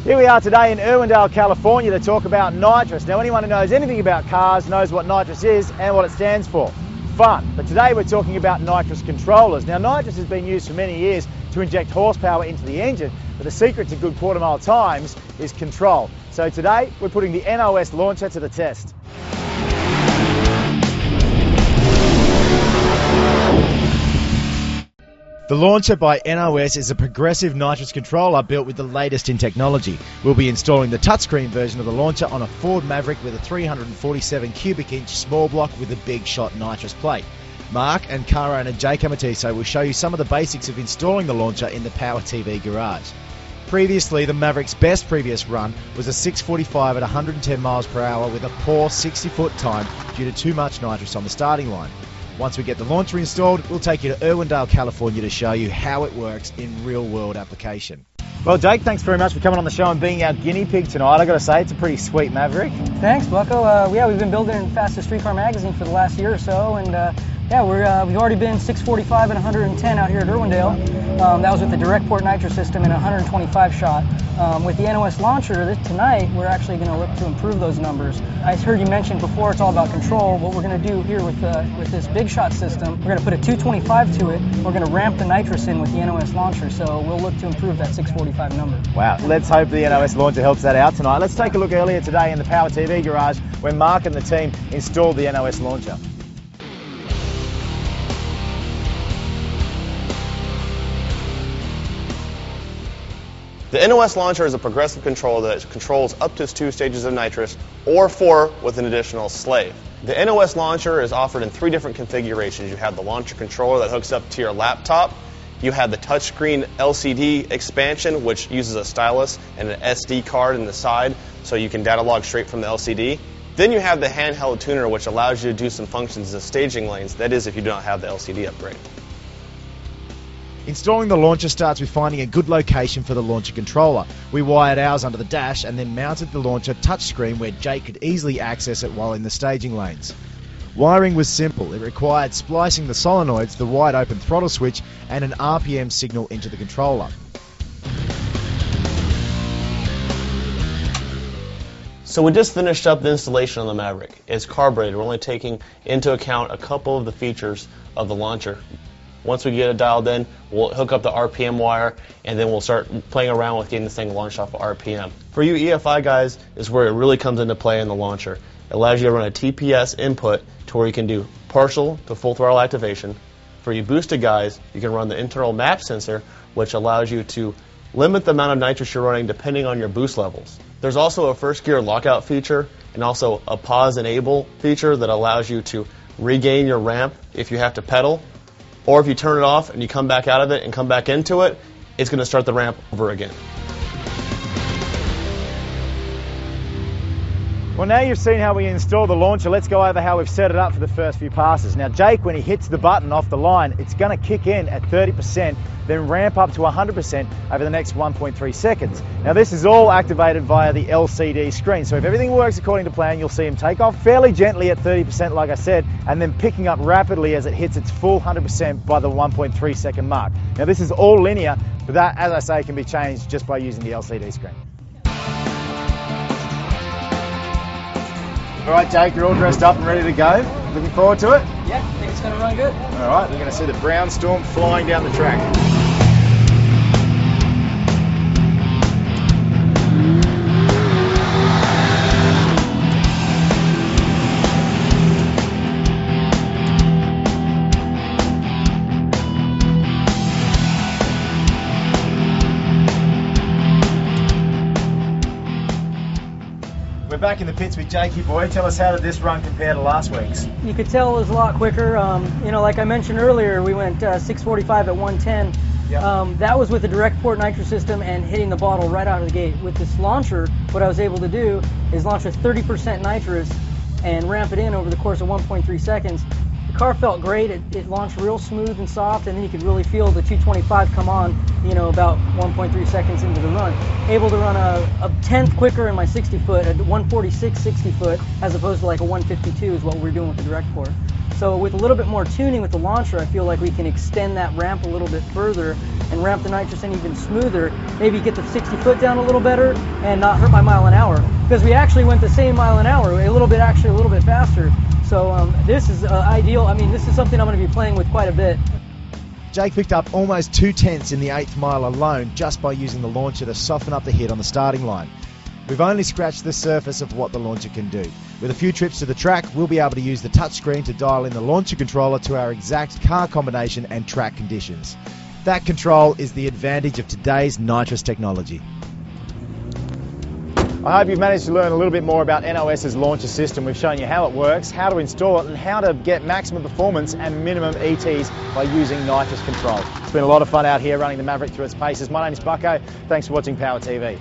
Here we are today in Irwindale, California to talk about nitrous. Now anyone who knows anything about cars knows what nitrous is and what it stands for. Fun. But today we're talking about nitrous controllers. Now nitrous has been used for many years to inject horsepower into the engine, but the secret to good quarter mile times is control. So today we're putting the NOS Launcher to the test. The Launcher by NOS is a progressive nitrous controller built with the latest in technology. We'll be installing the touchscreen version of the Launcher on a Ford Maverick with a 347 cubic inch small block with a big shot nitrous plate. Mark and car owner Jake Amatiso will show you some of the basics of installing the Launcher in the Power TV garage. Previously, the Maverick's best previous run was a 645 at 110 miles per hour with a poor 60-foot time due to too much nitrous on the starting line. Once we get the Launcher installed, we'll take you to Irwindale, California to show you how it works in real-world application. Well, Jake, thanks very much for coming on the show and being our guinea pig tonight. I've got to say, it's a pretty sweet Maverick. Thanks, Bucko. Yeah, we've been building in Fastest Street Car Magazine for the last year or so, and yeah, we've already been 645 and 110 out here at Irwindale. That was with the direct port nitrous system and a 125 shot. With the NOS Launcher tonight, we're actually going to look to improve those numbers. I heard you mention before it's all about control. What we're going to do here with this big shot system, we're going to put a 225 to it. We're going to ramp the nitrous in with the NOS Launcher, so we'll look to improve that 645 number. Wow, let's hope the NOS Launcher helps that out tonight. Let's take a look earlier today in the Power TV garage where Mark and the team installed the NOS Launcher. The NOS Launcher is a progressive controller that controls up to 2 stages of nitrous or 4 with an additional slave. The NOS Launcher is offered in 3 different configurations. You have the launcher controller that hooks up to your laptop. You have the touchscreen LCD expansion, which uses a stylus and an SD card in the side so you can data log straight from the LCD. Then you have the handheld tuner, which allows you to do some functions as staging lanes. That is if you don't have the LCD upgrade. Installing the Launcher starts with finding a good location for the Launcher controller. We wired ours under the dash and then mounted the Launcher touchscreen where Jake could easily access it while in the staging lanes. Wiring was simple. It required splicing the solenoids, the wide open throttle switch and an RPM signal into the controller. So we just finished up the installation on the Maverick. It's carbureted. We're only taking into account a couple of the features of the Launcher. Once we get it dialed in, we'll hook up the RPM wire, and then we'll start playing around with getting this thing launched off of RPM. For you EFI guys, is where it really comes into play in the Launcher. It allows you to run a TPS input to where you can do partial to full throttle activation. For you boosted guys, you can run the internal map sensor, which allows you to limit the amount of nitrous you're running depending on your boost levels. There's also a first gear lockout feature and also a pause enable feature that allows you to regain your ramp if you have to pedal. Or if you turn it off and you come back out of it and come back into it, it's going to start the ramp over again. Well, now you've seen how we install the Launcher, let's go over how we've set it up for the first few passes. Now Jake, when he hits the button off the line, it's going to kick in at 30%, then ramp up to 100% over the next 1.3 seconds. Now this is all activated via the LCD screen, so if everything works according to plan, you'll see him take off fairly gently at 30% like I said, and then picking up rapidly as it hits its full 100% by the 1.3 second mark. Now this is all linear, but that, as I say, can be changed just by using the LCD screen. All right, Jake, you're all dressed up and ready to go. Looking forward to it? Yeah, I think it's going to run good. All right, we're going to see the brown storm flying down the track. We're back in the pits with Jakey boy. Tell us, how did this run compare to last week's? You could tell it was a lot quicker. Like I mentioned earlier, we went 645 at 110. Yep. That was with the direct port nitrous system and hitting the bottle right out of the gate. With this Launcher, what I was able to do is launch with 30% nitrous and ramp it in over the course of 1.3 seconds. The car felt great. It launched real smooth and soft, and then you could really feel the 225 come on, about 1.3 seconds into the run. Able to run a tenth quicker in my 60 foot, a 146 60 foot, as opposed to like a 152 is what we're doing with the direct port. So with a little bit more tuning with the launcher, I feel like we can extend that ramp a little bit further and ramp the nitrous in even smoother, maybe get the 60 foot down a little better and not hurt my mile an hour. Because we actually went the same mile an hour, a little bit faster. So this is ideal. I mean, this is something I'm going to be playing with quite a bit. Jake picked up almost 2/10 in the 8th mile alone just by using the launcher to soften up the hit on the starting line. We've only scratched the surface of what the launcher can do. With a few trips to the track, we'll be able to use the touchscreen to dial in the launcher controller to our exact car combination and track conditions. That control is the advantage of today's nitrous technology. I hope you've managed to learn a little bit more about NOS's launcher system. We've shown you how it works, how to install it, and how to get maximum performance and minimum ETs by using nitrous control. It's been a lot of fun out here running the Maverick through its paces. My name's Bucko. Thanks for watching Power TV.